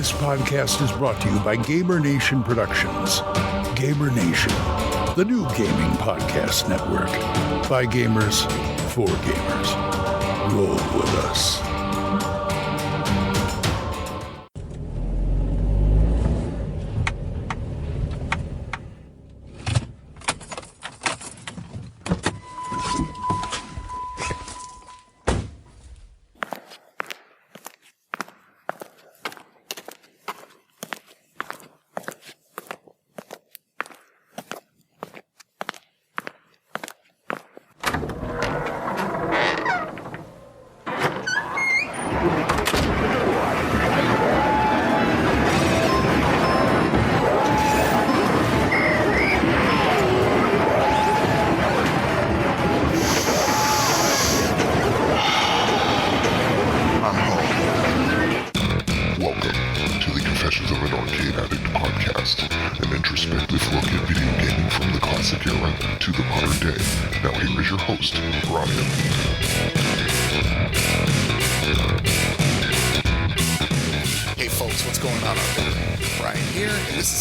This podcast is brought to you by Gamer Nation Productions. Gamer Nation, the new gaming podcast network. By gamers, for gamers. Roll with us.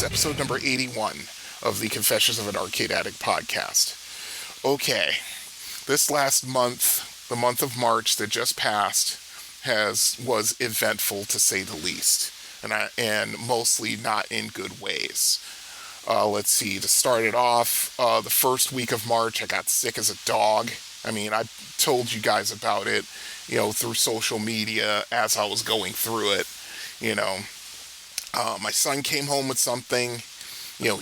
Episode number 81 of the Confessions of an Arcade Addict podcast. Okay, this last month, the month of March that just passed, was eventful to say the least, and mostly not in good ways. Let's see, to start it off, the first week of March, I got sick as a dog. I mean, I told you guys about it, through social media as I was going through it, my son came home with something,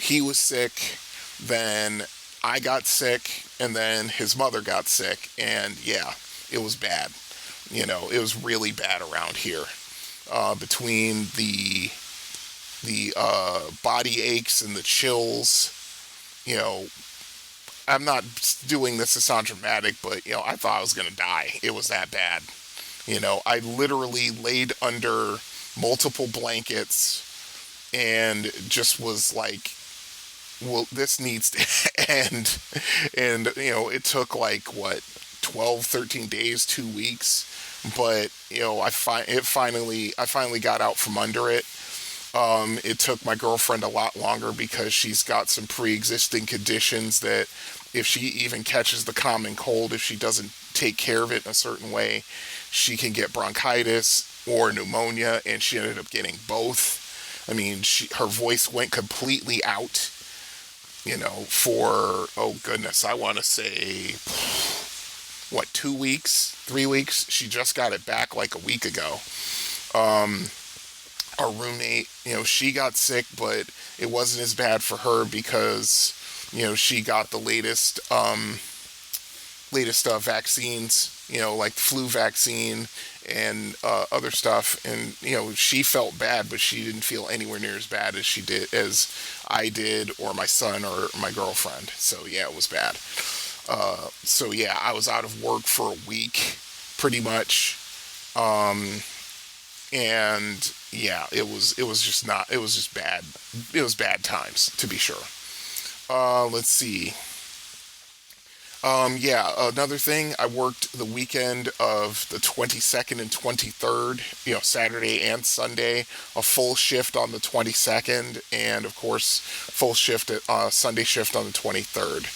he was sick, then I got sick, and then his mother got sick, and yeah, it was bad. It was really bad around here. Between the body aches and the chills, I'm not doing this to sound dramatic, but, I thought I was going to die. It was that bad. I literally laid under multiple blankets and just was like, well, this needs to end. And it took like 12, 13 days, 2 weeks, but I finally got out from under it. It took my girlfriend a lot longer because she's got some pre-existing conditions that if she even catches the common cold, if she doesn't take care of it in a certain way, she can get bronchitis or pneumonia, and she ended up getting both. I mean, her voice went completely out, for, oh goodness, I want to say, 2 weeks, 3 weeks? She just got it back like a week ago. Our roommate, she got sick, but it wasn't as bad for her because, she got the latest vaccines, like the flu vaccine and other stuff, and she felt bad, but she didn't feel anywhere near as bad as I did, or my son, or my girlfriend. So yeah, it was bad. So yeah, I was out of work for a week, pretty much, and yeah, it was just bad. It was bad times, to be sure. Let's see. Another thing, I worked the weekend of the 22nd and 23rd, Saturday and Sunday, a full shift on the 22nd, and of course, full shift, Sunday shift on the 23rd.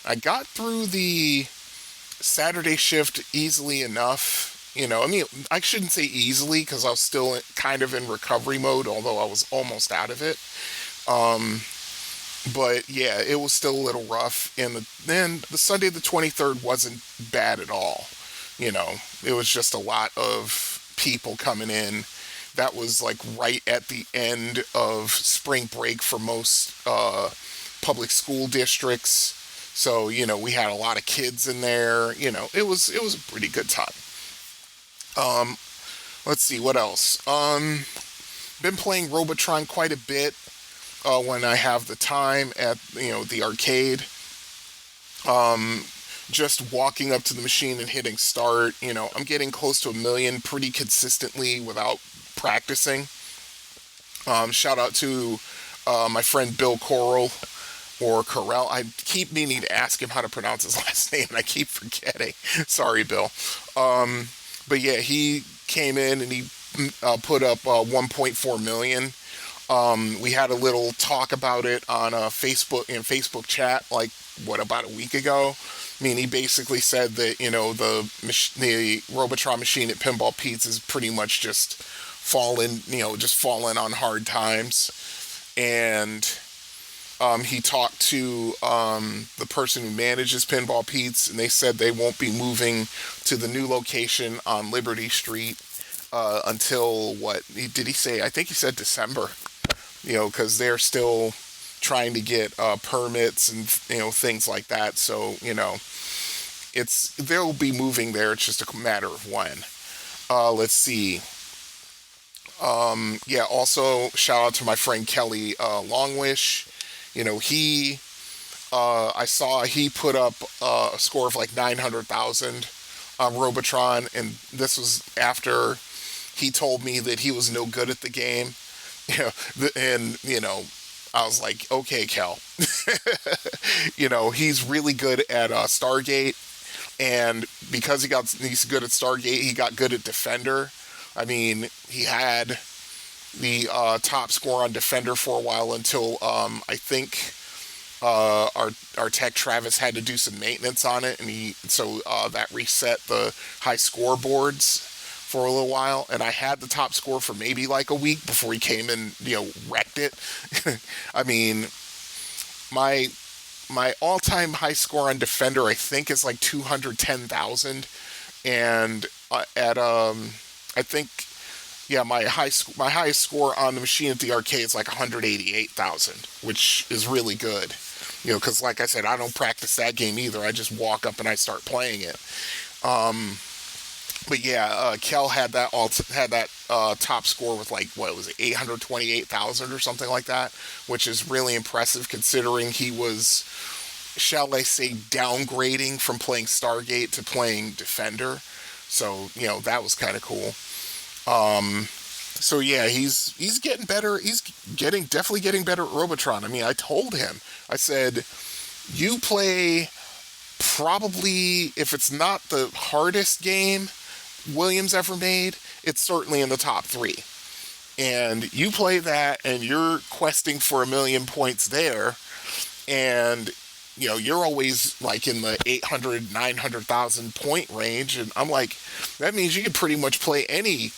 I got through the Saturday shift easily enough, I shouldn't say easily, because I was still kind of in recovery mode, although I was almost out of it. But yeah, it was still a little rough, and then the Sunday the 23rd wasn't bad at all. It was just a lot of people coming in. That was like right at the end of spring break for most public school districts. So, we had a lot of kids in there. It was a pretty good time. Let's see, what else? Been playing Robotron quite a bit. When I have the time at, the arcade. Just walking up to the machine and hitting start, I'm getting close to 1 million pretty consistently without practicing. Shout out to my friend Bill Correll, or Correll. I keep meaning to ask him how to pronounce his last name, and I keep forgetting. Sorry, Bill. But yeah, he came in and he put up 1.4 million. We had a little talk about it on Facebook chat, like about a week ago. I mean, he basically said that the Robotron machine at Pinball Pete's is pretty much just fallen on hard times, and he talked to the person who manages Pinball Pete's, and they said they won't be moving to the new location on Liberty Street until, what did he say? I think he said December. Because they're still trying to get permits and things like that. So they'll be moving there. It's just a matter of when. Let's see. Also shout out to my friend Kelly Longwish. I saw he put up a score of like 900,000 on Robotron, and this was after he told me that he was no good at the game. I was like, okay, Kel. He's really good at Stargate, and because he's good at Stargate, he got good at Defender. I mean, he had the top score on Defender for a while until I think our tech Travis had to do some maintenance on it, and that reset the high scoreboards for a little while, and I had the top score for maybe like a week before he came and wrecked it. I mean, my all-time high score on Defender I think is like 210,000, and I think my highest score on the machine at the arcade is like 188,000, which is really good. Because like I said, I don't practice that game either. I just walk up and I start playing it. But yeah, Kel had that top score with like, what was it, 828,000 or something like that, which is really impressive considering he was, shall I say, downgrading from playing Stargate to playing Defender. So that was kind of cool. So yeah, he's getting better. He's definitely getting better at Robotron. I mean, I told him, I said, you play probably, if it's not the hardest game Williams ever made, it's certainly in the top 3. And you play that, and you're questing for 1 million points there, and you're always like in the 800, 900,000 point range, and I'm like, that means you can pretty much play any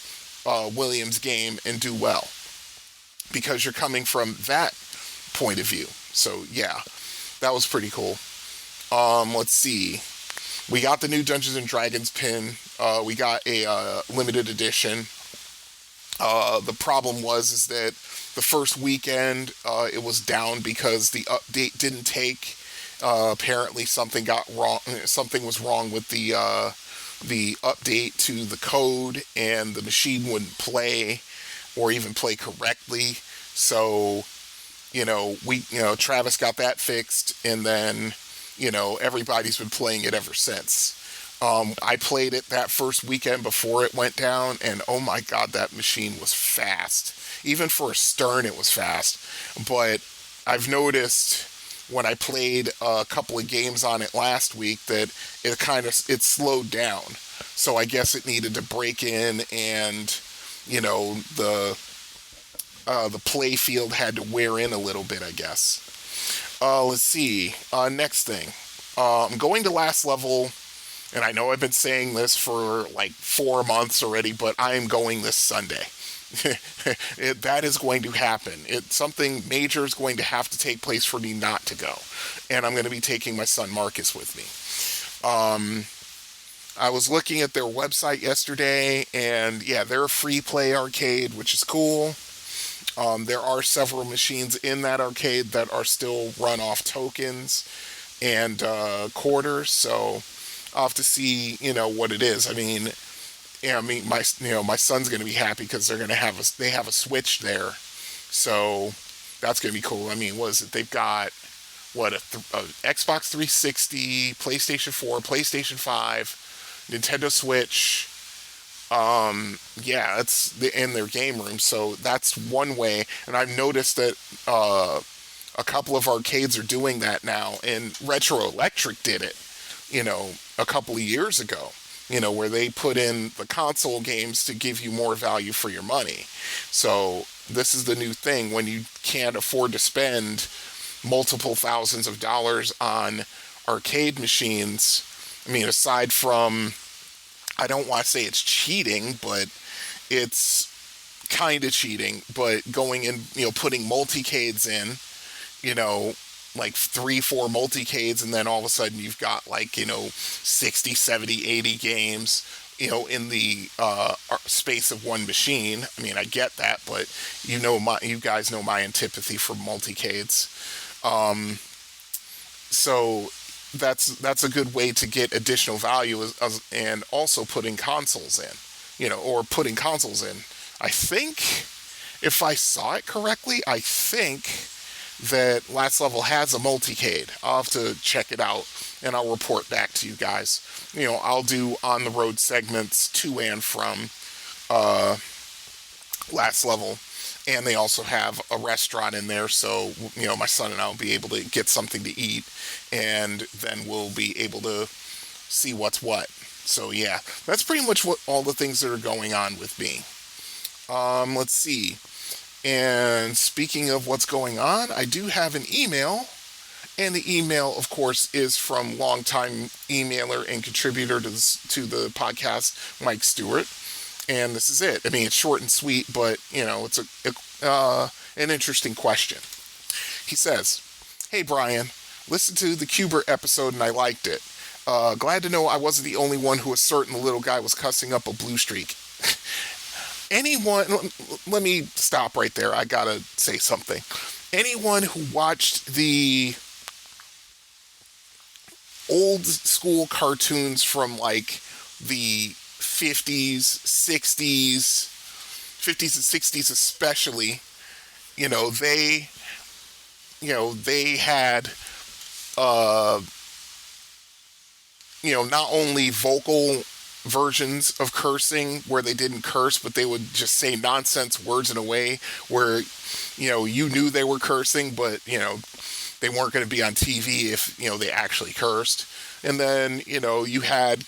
Williams game and do well, because you're coming from that point of view. So yeah, that was pretty cool. Let's see. We got the new Dungeons & Dragons pin. We got a limited edition. The problem was that the first weekend it was down because the update didn't take. Apparently something was wrong with the update to the code, and the machine wouldn't play or even play correctly. So, Travis got that fixed, and then everybody's been playing it ever since. I played it that first weekend before it went down, and oh my god, that machine was fast. Even for a Stern, it was fast. But I've noticed when I played a couple of games on it last week that it slowed down. So I guess it needed to break in, and the play field had to wear in a little bit, I guess. Let's see. Next thing. I'm going to last level, and I know I've been saying this for like 4 months already, but I am going this Sunday. That is going to happen. Something major is going to have to take place for me not to go. And I'm going to be taking my son Marcus with me. I was looking at their website yesterday, and yeah, they're a free play arcade, which is cool. There are several machines in that arcade that are still run off tokens and quarters, so I'll have to see, what it is. My son's going to be happy because they have a Switch there, so that's going to be cool. What is it? They've got a Xbox 360, PlayStation 4, PlayStation 5, Nintendo Switch. It's in their game room, so that's one way. And I've noticed that a couple of arcades are doing that now, and Retro Electric did it, a couple of years ago. where they put in the console games to give you more value for your money. So this is the new thing. When you can't afford to spend multiple thousands of dollars on arcade machines, I mean, aside from, I don't want to say it's cheating, but it's kind of cheating, but going and, putting multicades in, like 3-4 multicades, and then all of a sudden you've got like, 60, 70, 80 games, in the space of one machine. I mean, I get that, but you guys know my antipathy for multicades. So that's a good way to get additional value, and also putting consoles in, or putting consoles in. I think, if I saw it correctly, I think that Last Level has a multicade. I'll have to check it out, and I'll report back to you guys. I'll do on-the-road segments to and from Last Level, and they also have a restaurant in there, so, my son and I will be able to get something to eat, and then we'll be able to see what's what. So, yeah, that's pretty much all the things that are going on with me. Let's see. And speaking of what's going on, I do have an email. And the email, of course, is from longtime emailer and contributor to the podcast, Mike Stewart. And this is it. I mean, it's short and sweet, but, it's an interesting question. He says, "Hey, Brian, listened to the Cuber episode and I liked it. Glad to know I wasn't the only one who was certain the little guy was cussing up a blue streak." Anyone, let me stop right there. I gotta say something. Anyone who watched the old school cartoons from like the 50s, 60s, 50s and 60s especially, they had, not only vocal versions of cursing where they didn't curse, but they would just say nonsense words in a way where, you knew they were cursing, but, they weren't going to be on TV if, they actually cursed. And then, you had,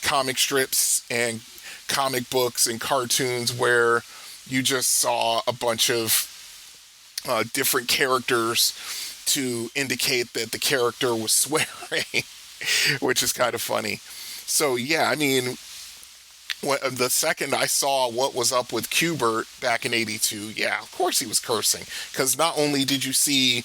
comic strips and comic books and cartoons where you just saw a bunch of different characters to indicate that the character was swearing, which is kind of funny. So, yeah, I mean, the second I saw what was up with Qbert back in '82, yeah, of course he was cursing. Because not only did you see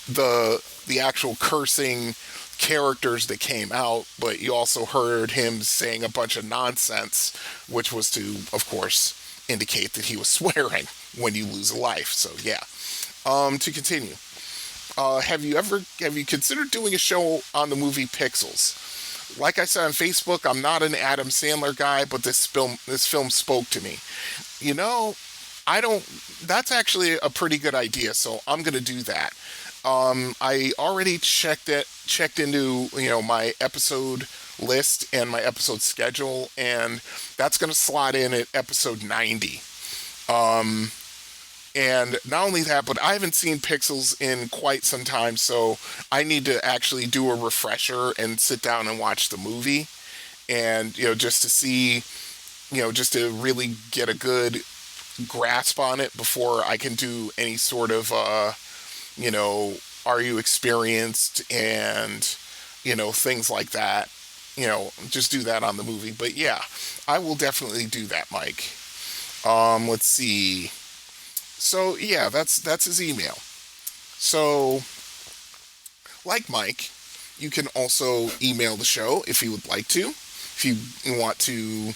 the actual cursing characters that came out, but you also heard him saying a bunch of nonsense, which was to, of course, indicate that he was swearing when you lose a life. So, yeah. To continue. Have you considered doing a show on the movie Pixels? Like I said on Facebook, I'm not an Adam Sandler guy, but this film spoke to me. That's actually a pretty good idea, so I'm going to do that. I already checked into, my episode list and my episode schedule, and that's going to slot in at episode 90. And not only that, but I haven't seen Pixels in quite some time, so I need to actually do a refresher and sit down and watch the movie. And, just to see, just to really get a good grasp on it before I can do any sort of, are you experienced and, things like that. Just do that on the movie. But yeah, I will definitely do that, Mike. Let's see. So, yeah, that's his email. So, like Mike, you can also email the show if you would like to. If you want to,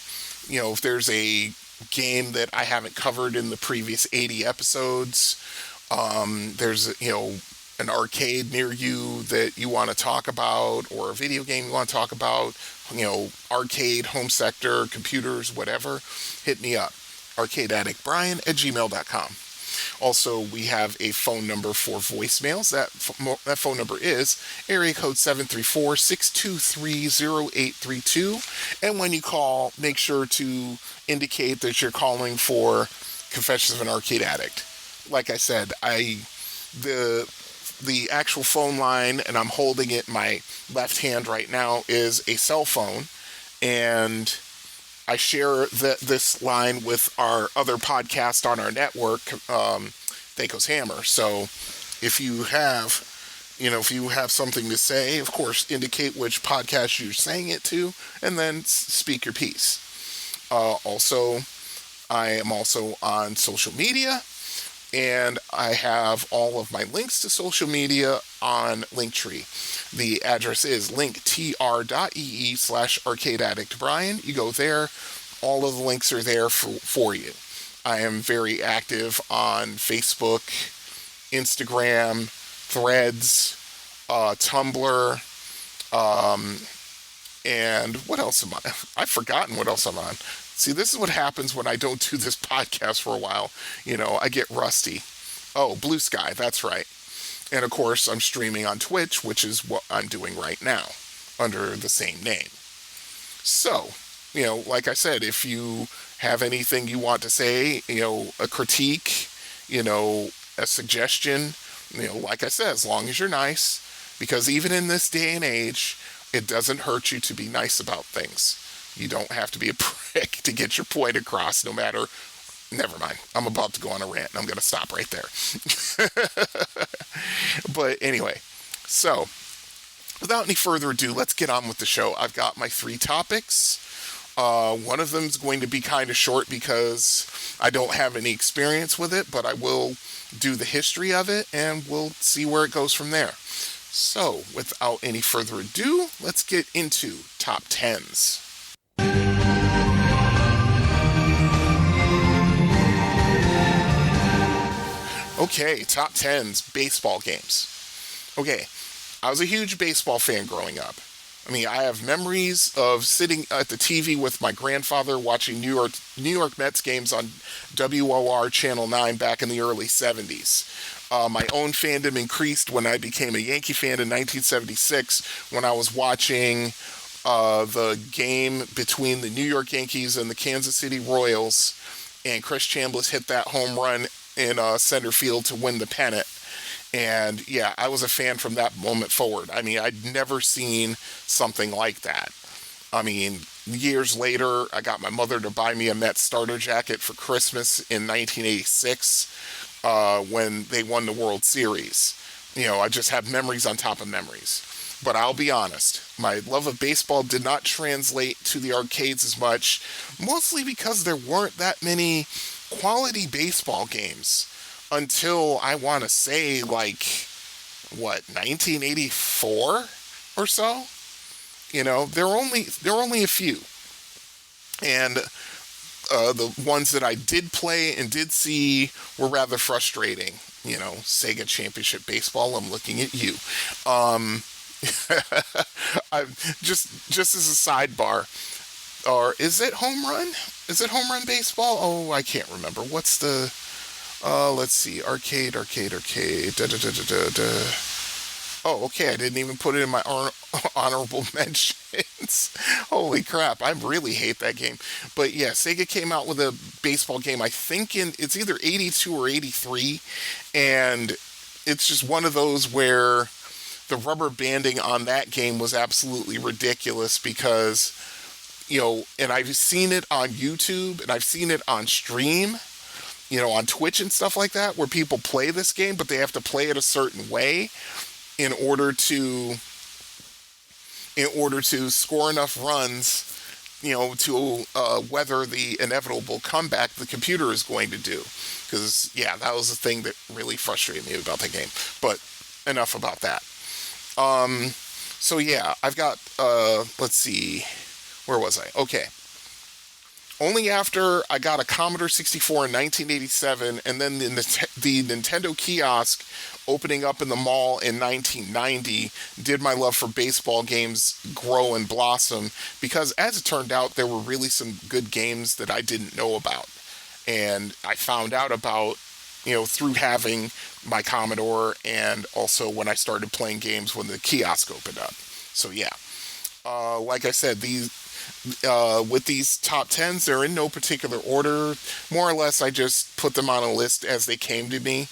if there's a game that I haven't covered in the previous 80 episodes, there's, an arcade near you that you want to talk about, or a video game you want to talk about, arcade, home sector, computers, whatever, hit me up. arcadeaddictbrian@gmail.com. Also, we have a phone number for voicemails. That phone number is area code 734-623-0832. And when you call, make sure to indicate that you're calling for Confessions of an Arcade Addict. Like I said, the actual phone line, and I'm holding it in my left hand right now, is a cell phone. And I share this line with our other podcast on our network, Thaco's Hammer. So if you have something to say, of course, indicate which podcast you're saying it to, and then speak your piece. Also, I am also on social media, and I have all of my links to social media on Linktree. The address is linktr.ee/arcadeaddictbrian. You go there, all of the links are there for you. I am very active on Facebook, Instagram, Threads, Tumblr, and what else am I? I've forgotten what else I'm on. See, this is what happens when I don't do this podcast for a while. I get rusty. Oh, Blue Sky, that's right. And of course, I'm streaming on Twitch, which is what I'm doing right now, under the same name. So, like I said, if you have anything you want to say, a critique, a suggestion, like I said, as long as you're nice, because even in this day and age, it doesn't hurt you to be nice about things. You don't have to be a prick to get your point across, no matter... Never mind. I'm about to go on a rant, and I'm going to stop right there. But anyway, so, without any further ado, let's get on with the show. I've got my 3 topics. One of them is going to be kind of short because I don't have any experience with it, but I will do the history of it, and we'll see where it goes from there. So, without any further ado, let's get into top 10s. Okay, top 10s, baseball games. Okay, I was a huge baseball fan growing up. I mean, I have memories of sitting at the TV with my grandfather watching New York Mets games on WOR Channel 9 back in the early 70s. My own fandom increased when I became a Yankee fan in 1976 when I was watching the game between the New York Yankees and the Kansas City Royals, and Chris Chambliss hit that home run in center field to win the pennant. And yeah, I was a fan from that moment forward. I mean, I'd never seen something like that. I mean, years later, I got my mother to buy me a Mets starter jacket for Christmas in 1986 when they won the World Series. I just have memories on top of memories. But I'll be honest, my love of baseball did not translate to the arcades as much, mostly because there weren't that many quality baseball games until I want to say 1984 or so. There are only a few, and the ones that I did play and did see were rather frustrating. Sega Championship Baseball. I'm looking at you. I'm just as a sidebar. Or is it Home Run? Is it Home Run Baseball? Oh, I can't remember. What's the... let's see. Arcade. Oh, okay. I didn't even put it in my honorable mentions. Holy crap. I really hate that game. But yeah, Sega came out with a baseball game, I think it's either 82 or 83. And it's just one of those where the rubber banding on that game was absolutely ridiculous because... and I've seen it on YouTube, and I've seen it on stream, on Twitch and stuff like that, where people play this game, but they have to play it a certain way in order to score enough runs, to weather the inevitable comeback the computer is going to do. Because, yeah, that was the thing that really frustrated me about the game. But enough about that. So, yeah, I've got, let's see... Where was I? Okay. Only after I got a Commodore 64 in 1987 and then the Nintendo kiosk opening up in the mall in 1990 did my love for baseball games grow and blossom, because as it turned out, there were really some good games that I didn't know about. And I found out about, through having my Commodore, and also when I started playing games when the kiosk opened up. So yeah. Like I said, with these top 10s, they're in no particular order. More or less, I just put them on a list as they came to me.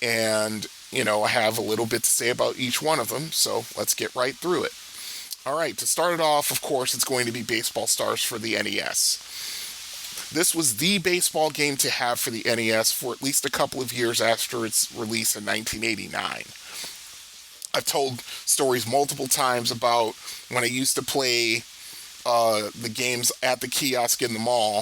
And, I have a little bit to say about each one of them, so let's get right through it. All right, to start it off, of course, it's going to be Baseball Stars for the NES. This was the baseball game to have for the NES for at least a couple of years after its release in 1989. I've told stories multiple times about when I used to play the games at the kiosk in the mall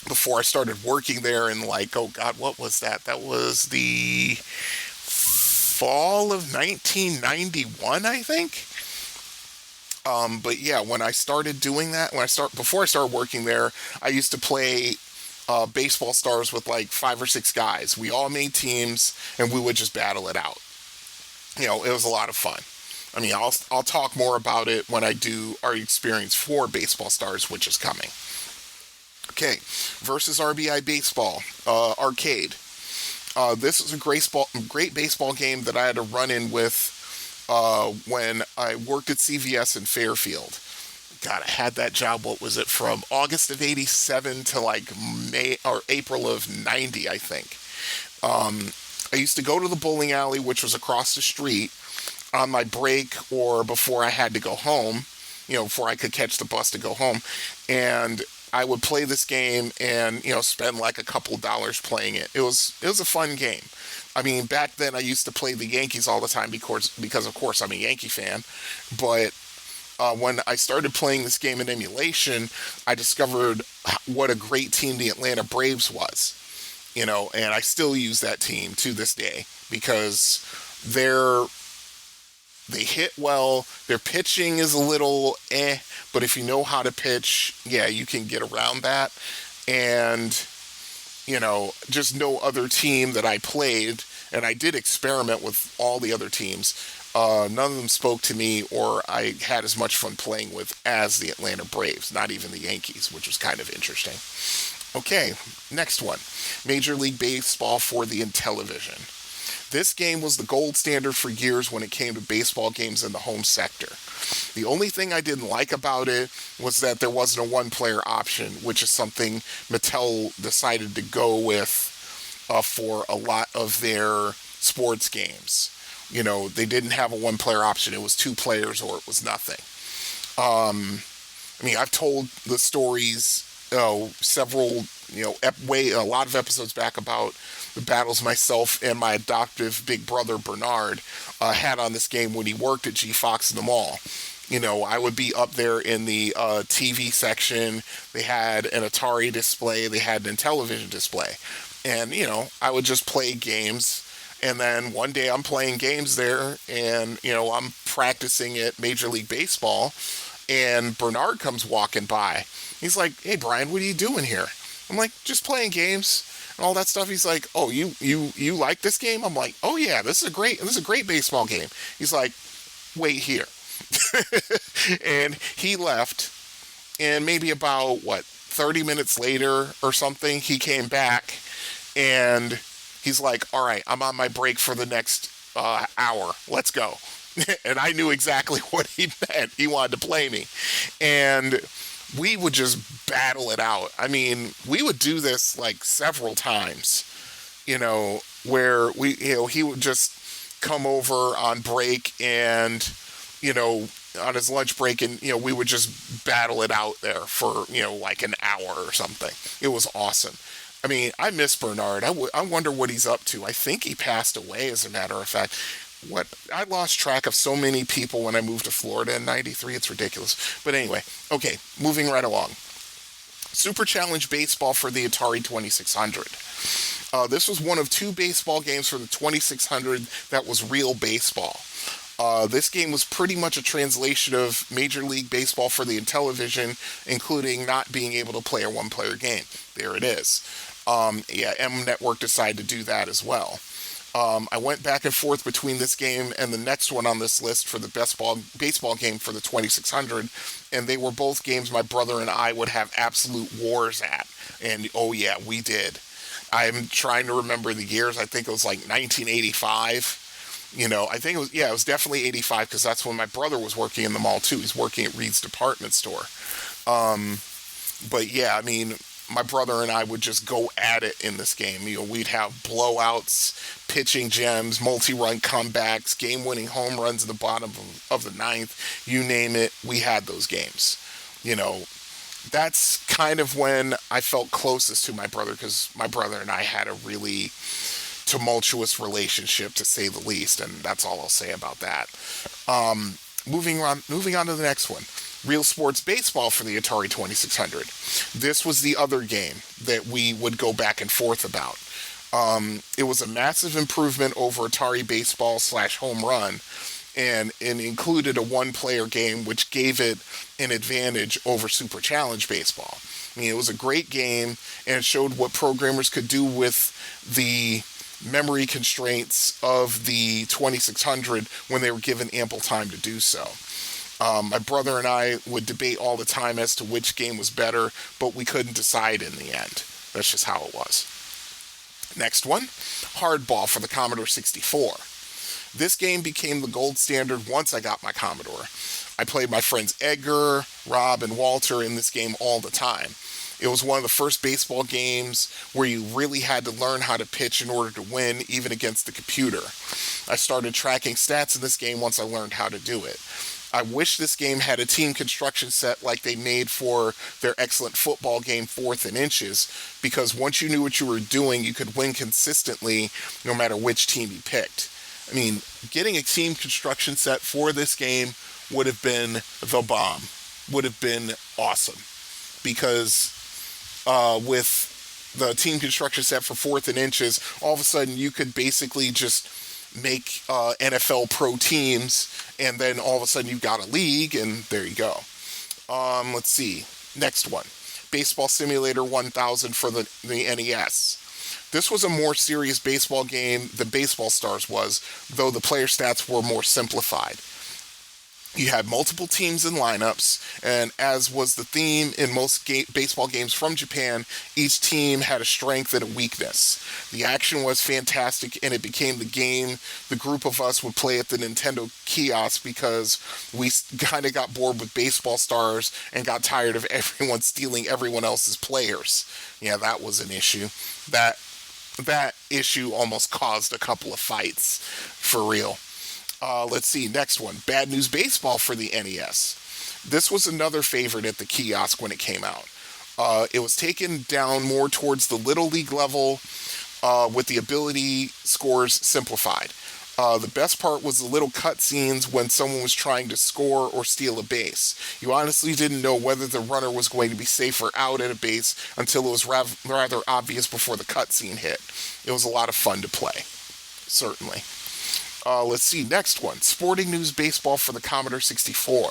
before I started working there in, like, oh God, what was that? That was the fall of 1991, I think. But yeah, when I started doing that, before I started working there, I used to play Baseball Stars with like 5 or 6 guys. We all made teams, and we would just battle it out. You know, it was a lot of fun. I mean, I'll talk more about it when I do our experience for Baseball Stars, which is coming. Okay, versus RBI Baseball arcade. This is a great baseball game that I had a run-in with when I worked at CVS in Fairfield. God, I had that job, what was it, from August of 87 to like May or April of 90, I think. I used to go to the bowling alley, which was across the street, on my break or before I had to go home, before I could catch the bus to go home. And I would play this game and, spend like a couple dollars playing it. It was a fun game. I mean, back then I used to play the Yankees all the time because of course, I'm a Yankee fan. But when I started playing this game in emulation, I discovered what a great team the Atlanta Braves was. And I still use that team to this day because they hit well. Their pitching is a little but if you know how to pitch, yeah, you can get around that. And, just no other team that I played, and I did experiment with all the other teams. None of them spoke to me or I had as much fun playing with as the Atlanta Braves, not even the Yankees, which was kind of interesting. Okay, next one. Major League Baseball for the Intellivision. This game was the gold standard for years when it came to baseball games in the home sector. The only thing I didn't like about it was that there wasn't a one-player option, which is something Mattel decided to go with for a lot of their sports games. They didn't have a one-player option. It was 2 players or it was nothing. I've told the stories several, a lot of episodes back about the battles myself and my adoptive big brother Bernard had on this game when he worked at G Fox in the mall. I would be up there in the TV section. They had an Atari display. They had an Intellivision display. And, I would just play games. And then one day I'm playing games there and, I'm practicing at Major League Baseball. And Bernard comes walking by. He's like, "Hey, Brian, what are you doing here?" I'm like, "Just playing games and all that stuff." He's like, "Oh, you like this game?" I'm like, "Oh yeah, this is a great baseball game." He's like, "Wait here." And he left, and maybe about 30 minutes later or something, he came back and he's like, "All right, I'm on my break for the next hour. Let's go." And I knew exactly what he meant. He wanted to play me. And we would just battle it out. I mean, we would do this like several times, where he would just come over on break and, on his lunch break and, we would just battle it out there for, like an hour or something. It was awesome. I mean, I miss Bernard. I wonder what he's up to. I think he passed away, as a matter of fact. I lost track of so many people when I moved to Florida in 93. It's ridiculous. But anyway, okay, moving right along. Super Challenge Baseball for the Atari 2600. This was one of 2 baseball games for the 2600 that was real baseball. This game was pretty much a translation of Major League Baseball for the Intellivision, including not being able to play a one-player game. There it is. M Network decided to do that as well. I went back and forth between this game and the next one on this list for the baseball game for the 2600, and they were both games my brother and I would have absolute wars at. And oh yeah, we did. I'm trying to remember the years. I think it was like 1985. I think it was definitely 85 because that's when my brother was working in the mall too. He's working at Reed's department store. But yeah, I mean, my brother and I would just go at it in this game. We'd have blowouts, pitching gems, multi-run comebacks, game-winning home runs in the bottom of the ninth. You name it, we had those games. That's kind of when I felt closest to my brother, because my brother and I had a really tumultuous relationship, to say the least, and that's all I'll say about that. Moving on to the next one. Real Sports Baseball for the Atari 2600. This was the other game that we would go back and forth about. It was a massive improvement over Atari Baseball / Home Run, and it included a one-player game, which gave it an advantage over Super Challenge Baseball. It was a great game, and it showed what programmers could do with the memory constraints of the 2600 when they were given ample time to do so. My brother and I would debate all the time as to which game was better, but we couldn't decide in the end. That's just how it was. Next one, Hardball for the Commodore 64. This game became the gold standard once I got my Commodore. I played my friends Edgar, Rob, and Walter in this game all the time. It was one of the first baseball games where you really had to learn how to pitch in order to win, even against the computer. I started tracking stats in this game once I learned how to do it. I wish this game had a team construction set like they made for their excellent football game 4th and Inches, because once you knew what you were doing, you could win consistently no matter which team you picked. Getting a team construction set for this game would have been the bomb. Would have been awesome. Because with the team construction set for 4th and Inches, all of a sudden you could basically just make NFL pro teams, and then all of a sudden you've got a league, and there you go. Let's see. Next one. Baseball Simulator 1000 for the NES. This was a more serious baseball game than Baseball Stars was, though the player stats were more simplified. You had multiple teams and lineups, and as was the theme in most baseball games from Japan, each team had a strength and a weakness. The action was fantastic, and it became the game the group of us would play at the Nintendo kiosk, because we kind of got bored with Baseball Stars and got tired of everyone stealing everyone else's players. Yeah, that was an issue. That issue almost caused a couple of fights, for real. Let's see, next one. Bad News Baseball for the NES. This was another favorite at the kiosk when it came out. It was taken down more towards the Little League level, with the ability scores simplified. The best part was the little cutscenes when someone was trying to score or steal a base. You honestly didn't know whether the runner was going to be safe or out at a base until it was rather obvious before the cutscene hit. It was a lot of fun to play, certainly. Let's see, next one. Sporting News Baseball for the Commodore 64.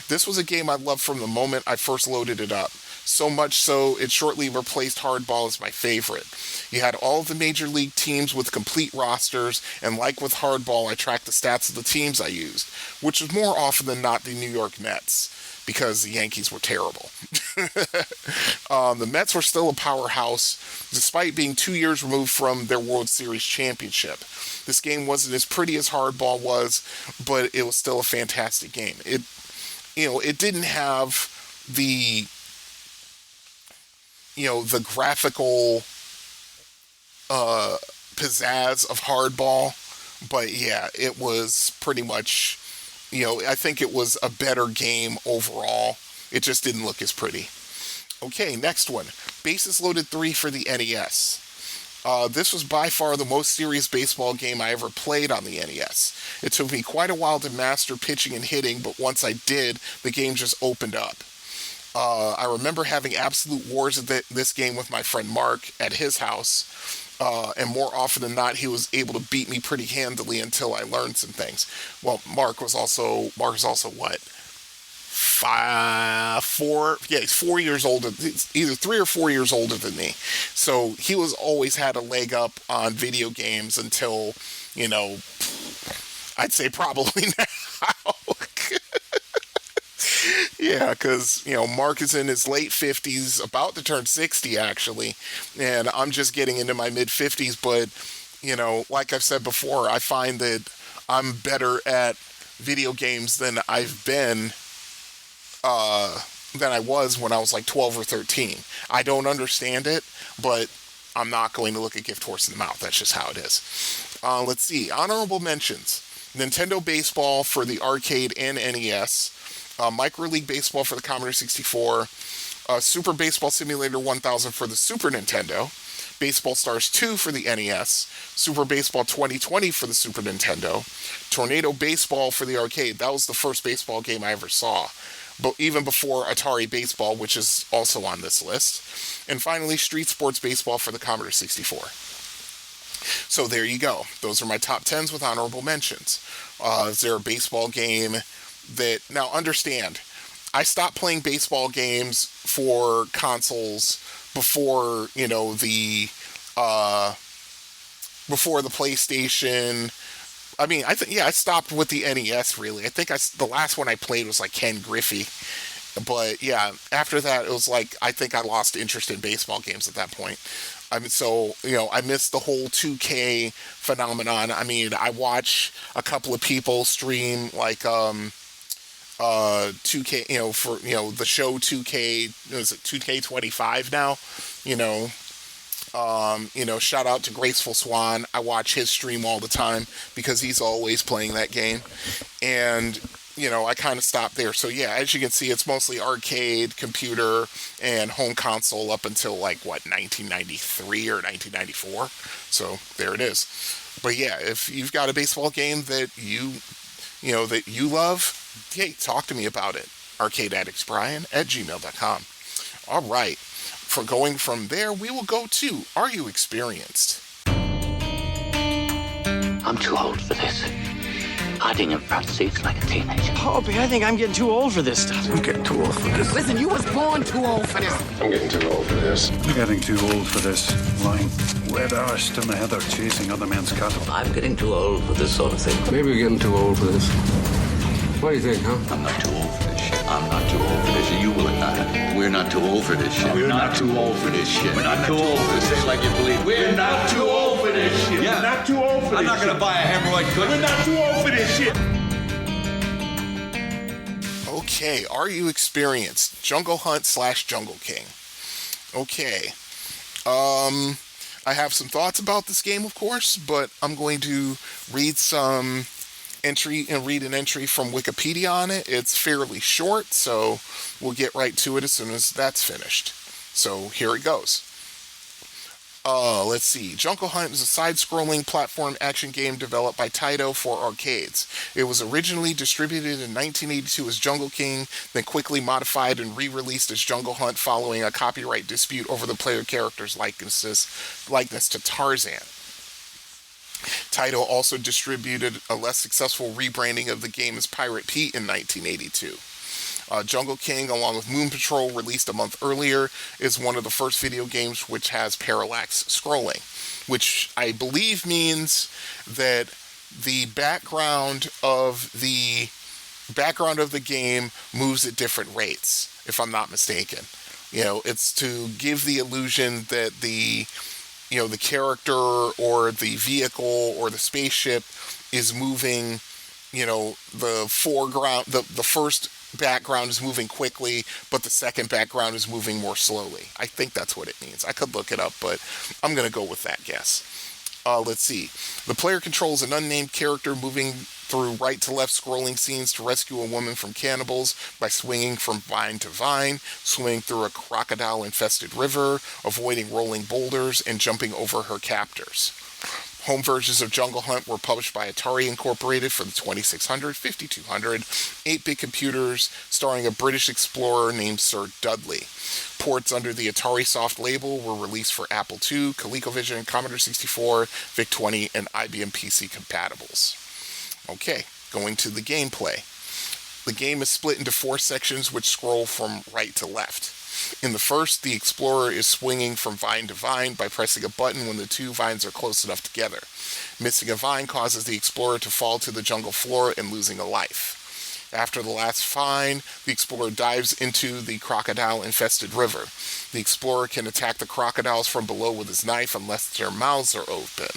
This was a game I loved from the moment I first loaded it up. So much so, it shortly replaced Hardball as my favorite. You had all of the major league teams with complete rosters, and like with Hardball, I tracked the stats of the teams I used, which was more often than not the New York Mets, because the Yankees were terrible. The Mets were still a powerhouse, despite being 2 years removed from their World Series championship. This game wasn't as pretty as Hardball was, but it was still a fantastic game. It didn't have the graphical pizzazz of Hardball, but yeah, it was pretty much, I think it was a better game overall. It just didn't look as pretty. Okay, next one. Bases Loaded 3 for the NES. This was by far the most serious baseball game I ever played on the NES. It took me quite a while to master pitching and hitting, but once I did, the game just opened up. I remember having absolute wars at this game with my friend Mark at his house, and more often than not, he was able to beat me pretty handily until I learned some things. Well, Mark is also what? 4? Yeah, he's 4 years older. He's either 3 or 4 years older than me. So he was always had a leg up on video games until, I'd say probably now. Yeah, because, Mark is in his late 50s, about to turn 60, actually, and I'm just getting into my mid-50s, but, like I've said before, I find that I'm better at video games than I've been than I was when I was like 12 or 13. I don't understand it, but I'm not going to look a gift horse in the mouth. That's just how it is. Let's see. Honorable mentions. Nintendo Baseball for the arcade and NES. Micro League Baseball for the Commodore 64. Super Baseball Simulator 1000 for the Super Nintendo. Baseball Stars 2 for the NES. Super Baseball 2020 for the Super Nintendo. Tornado Baseball for the arcade. That was the first baseball game I ever saw, but even before Atari Baseball, which is also on this list. And finally, Street Sports Baseball for the Commodore 64. So there you go. Those are my top 10s with honorable mentions. Is there a baseball game that... Now, understand, I stopped playing baseball games for consoles before, before the PlayStation. I mean, I stopped with the NES, really. I think the last one I played was like Ken Griffey. But yeah, after that, it was like, I think I lost interest in baseball games at that point. I missed the whole 2K phenomenon. I mean, I watch a couple of people stream like 2K, for the show 2K. Is it 2K25 now? Shout out to Graceful Swan. I watch his stream all the time because he's always playing that game. And, I kind of stopped there. So yeah, as you can see, it's mostly arcade, computer, and home console up until 1993 or 1994. So there it is. But yeah, if you've got a baseball game that you love, hey, talk to me about it. ArcadeAddictsBrian@gmail.com. All right. For going from there, we will go to Are You Experienced? I'm too old for this. Hiding in front seats like a teenager. Opie, I think I'm getting too old for this stuff. I'm getting too old for this. Listen, you was born too old for this. I'm getting too old for this. I'm getting too old for this. Lying wet-arsed in the heather chasing other men's cattle. I'm getting too old for this sort of thing. Maybe we're getting too old for this. What do you think, huh? I'm not too old for this shit. I'm not too old for this shit. You will not. We're not too old for this shit. We're not too old for this shit. We're not too old for this. Say it like you believe. We're not too old for this shit. Yeah. We're not too old for this shit. I'm not going to buy a hemorrhoid cushion. We're not too old for this shit. Okay, Are You Experienced? Jungle Hunt / Jungle King. Okay. I have some thoughts about this game, of course, but I'm going to read an entry from Wikipedia on it. It's fairly short, so we'll get right to it as soon as that's finished. So here it goes. Let's see. Jungle Hunt is a side-scrolling platform action game developed by Taito for arcades. It was originally distributed in 1982 as Jungle King, then quickly modified and re-released as Jungle Hunt following a copyright dispute over the player character's likeness to Tarzan. Taito also distributed a less successful rebranding of the game as Pirate Pete in 1982. Jungle King, along with Moon Patrol, released a month earlier, is one of the first video games which has parallax scrolling, which I believe means that the background of the game moves at different rates, if I'm not mistaken. It's to give the illusion that the character or the vehicle or the spaceship is moving, the foreground, the first background is moving quickly, but the second background is moving more slowly. I think that's what it means. I could look it up, but I'm going to go with that guess. Let's see. The player controls an unnamed character moving through right to left scrolling scenes to rescue a woman from cannibals by swinging from vine to vine, swimming through a crocodile-infested river, avoiding rolling boulders, and jumping over her captors. Home versions of Jungle Hunt were published by Atari Incorporated for the 2600, 5200, 8-bit computers, starring a British explorer named Sir Dudley. Ports under the Atari Soft label were released for Apple II, ColecoVision, Commodore 64, VIC-20, and IBM PC compatibles. Okay, going to the gameplay. The game is split into 4 sections which scroll from right to left. In the first, the explorer is swinging from vine to vine by pressing a button when the 2 vines are close enough together. Missing a vine causes the explorer to fall to the jungle floor and losing a life. After the last find, the explorer dives into the crocodile-infested river. The explorer can attack the crocodiles from below with his knife unless their mouths are open.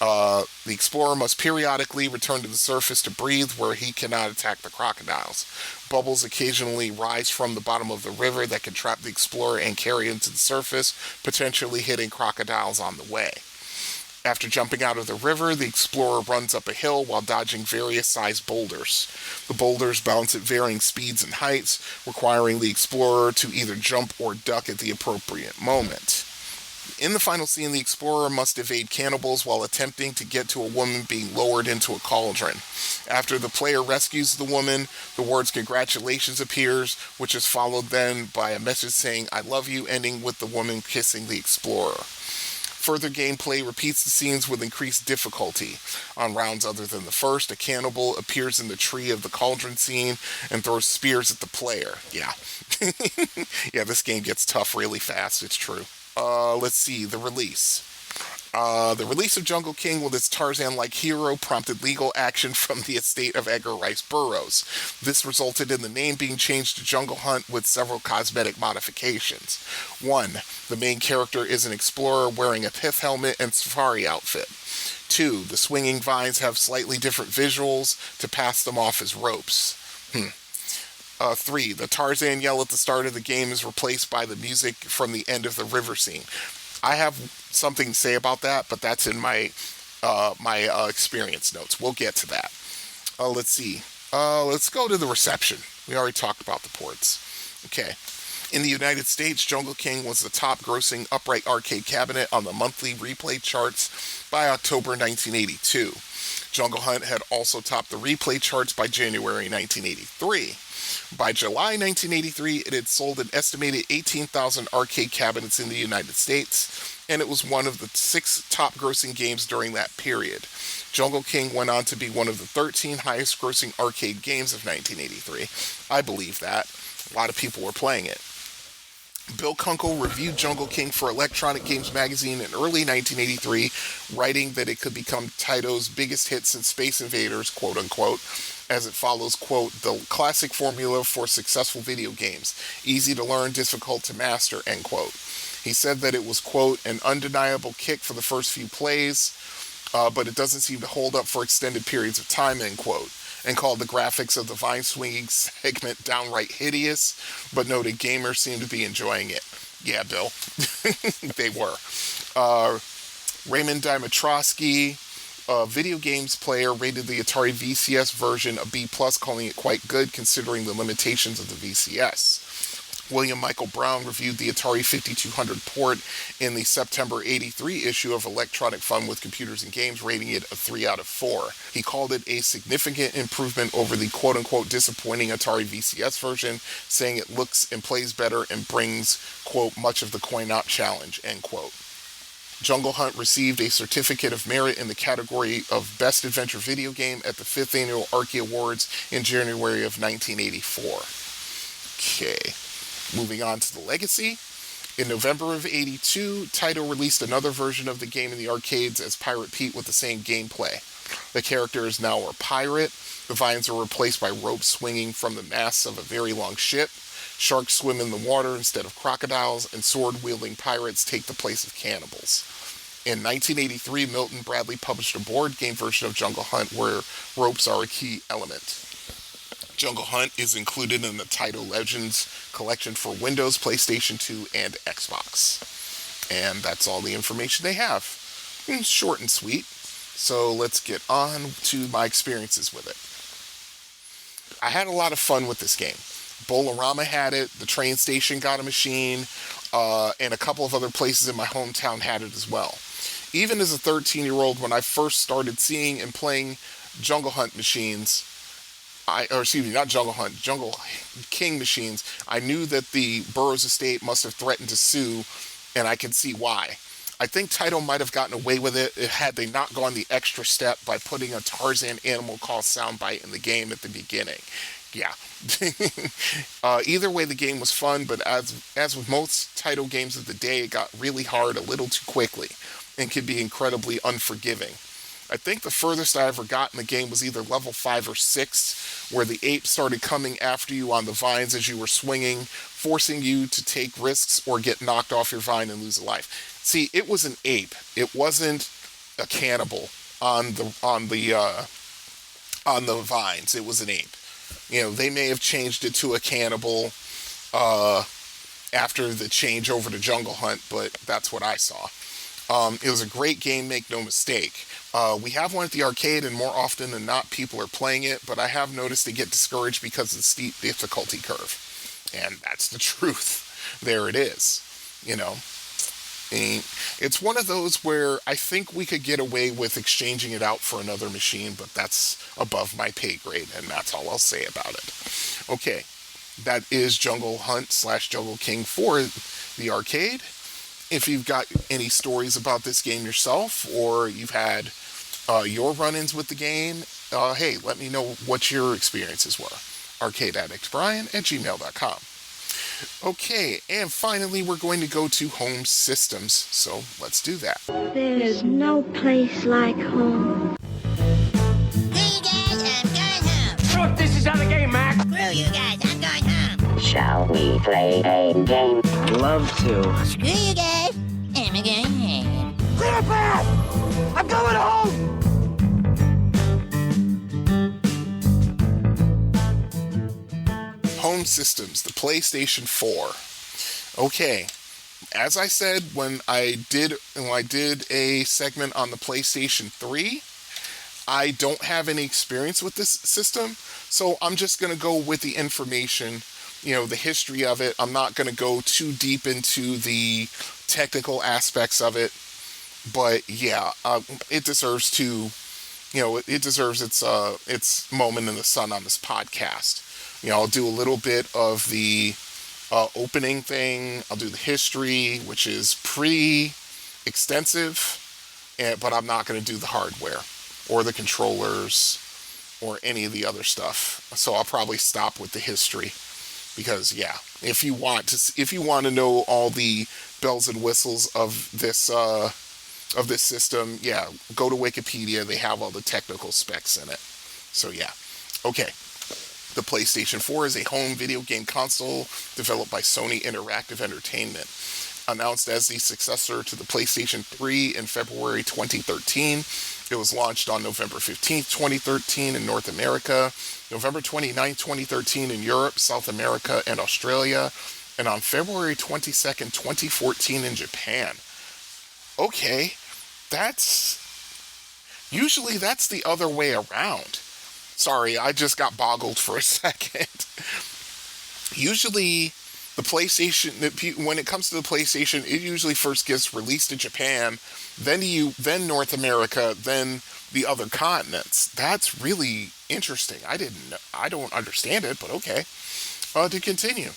The explorer must periodically return to the surface to breathe where he cannot attack the crocodiles. Bubbles occasionally rise from the bottom of the river that can trap the explorer and carry him to the surface, potentially hitting crocodiles on the way. After jumping out of the river, the explorer runs up a hill while dodging various sized boulders. The boulders bounce at varying speeds and heights, requiring the explorer to either jump or duck at the appropriate moment. In the final scene, the explorer must evade cannibals while attempting to get to a woman being lowered into a cauldron. After the player rescues the woman, the words "congratulations" appears, which is followed then by a message saying "I love you," ending with the woman kissing the explorer. Further gameplay repeats the scenes with increased difficulty. On rounds other than the first, a cannibal appears in the tree of the cauldron scene and throws spears at the player. Yeah. Yeah, this game gets tough really fast, it's true. Let's see, the release. The release of Jungle King with its Tarzan-like hero prompted legal action from the estate of Edgar Rice Burroughs. This resulted in the name being changed to Jungle Hunt with several cosmetic modifications. 1. The main character is an explorer wearing a pith helmet and safari outfit. 2. The swinging vines have slightly different visuals to pass them off as ropes. 3. The Tarzan yell at the start of the game is replaced by the music from the end of the river scene. I have something to say about that, but that's in my experience notes. We'll get to that. Let's see. Let's go to the reception. We already talked about the ports. Okay. In the United States, Jungle King was the top-grossing upright arcade cabinet on the monthly replay charts by October 1982. Jungle Hunt had also topped the replay charts by January 1983. By July 1983, it had sold an estimated 18,000 arcade cabinets in the United States, and it was one of the 6 top-grossing games during that period. Jungle King went on to be one of the 13 highest-grossing arcade games of 1983. I believe that. A lot of people were playing it. Bill Kunkel reviewed Jungle King for Electronic Games magazine in early 1983, writing that it could become Taito's biggest hit since Space Invaders, quote-unquote, as it follows, quote, the classic formula for successful video games, easy to learn, difficult to master, end quote. He said that it was, quote, an undeniable kick for the first few plays, but it doesn't seem to hold up for extended periods of time, end quote, and called the graphics of the vine-swinging segment downright hideous, but noted gamers seem to be enjoying it. Yeah, Bill. They were. Raymond Dimitrowski, a video games player, rated the Atari VCS version a B+, calling it quite good considering the limitations of the VCS. William Michael Brown reviewed the Atari 5200 port in the September 83 issue of Electronic Fun with Computers and Games, rating it a 3 out of 4. He called it a significant improvement over the quote-unquote disappointing Atari VCS version, saying it looks and plays better and brings, quote, much of the coin-op challenge, end quote. Jungle Hunt received a certificate of merit in the category of Best Adventure Video Game at the 5th Annual Archie Awards in January of 1984. Okay. Moving on to the legacy. In November of 82, Taito released another version of the game in the arcades as Pirate Pete with the same gameplay. The character is now a pirate. The vines are replaced by ropes swinging from the masts of a very long ship. Sharks swim in the water instead of crocodiles, and sword-wielding pirates take the place of cannibals. In 1983, Milton Bradley published a board game version of Jungle Hunt where ropes are a key element. Jungle Hunt is included in the Taito Legends collection for Windows, PlayStation 2, and Xbox. And that's all the information they have. It's short and sweet. So let's get on to my experiences with it. I had a lot of fun with this game. Bolorama had it, the train station got a machine, and a couple of other places in my hometown had it as well. Even as a 13-year-old, when I first started seeing and playing Jungle Hunt machines, Jungle King machines, I knew that the Burroughs estate must have threatened to sue, and I can see why. I think Taito might have gotten away with it had they not gone the extra step by putting a Tarzan Animal Call soundbite in the game at the beginning. Yeah. Either way, the game was fun, but as with most Taito games of the day, it got really hard a little too quickly and could be incredibly unforgiving. I think the furthest I ever got in the game was either level 5 or 6, where the ape started coming after you on the vines as you were swinging, forcing you to take risks or get knocked off your vine and lose a life. See, it was an ape. It wasn't a cannibal on the vines. It was an ape. You know, they may have changed it to a cannibal after the change over to Jungle Hunt, but that's what I saw. It was a great game, make no mistake. We have one at the arcade, and more often than not, people are playing it, but I have noticed they get discouraged because of the steep difficulty curve. And that's the truth. There it is. You know, and it's one of those where I think we could get away with exchanging it out for another machine, but that's above my pay grade, and that's all I'll say about it. Okay, that is Jungle Hunt / Jungle King for the arcade. If you've got any stories about this game yourself, or you've had your run-ins with the game, hey, let me know what your experiences were. arcadeaddictbrian@gmail.com. Okay, and finally we're going to go to home systems, so let's do that. There's no place like home. Hey guys, I'm going home. Look, this is how the game, Mac. Screw you guys, I'm going home. Shall we play a game? Love to. Screw you guys, I'm going home. Clear a path! I'm going home! Home systems, the PlayStation 4. Okay, as I said when I did a segment on the PlayStation 3, I don't have any experience with this system, so I'm just going to go with the information, you know, the history of it. I'm not going to go too deep into the technical aspects of it, but yeah, it deserves to, you know, it deserves its moment in the sun on this podcast. You know, I'll do a little bit of the opening thing. I'll do the history, which is pretty extensive, but I'm not going to do the hardware or the controllers or any of the other stuff. So I'll probably stop with the history because, yeah, if you want to know all the bells and whistles of this system, yeah, go to Wikipedia. They have all the technical specs in it. So yeah, okay. The PlayStation 4 is a home video game console developed by Sony Interactive Entertainment. Announced as the successor to the PlayStation 3 in February 2013, it was launched on November 15, 2013 in North America, November 29, 2013 in Europe, South America, and Australia, and on February 22nd, 2014 in Japan. Okay, usually that's the other way around. Sorry, I just got boggled for a second. Usually, the PlayStation, when it comes to the PlayStation, it usually first gets released in Japan, then North America, then the other continents. That's really interesting. I don't understand it, but okay. To continue.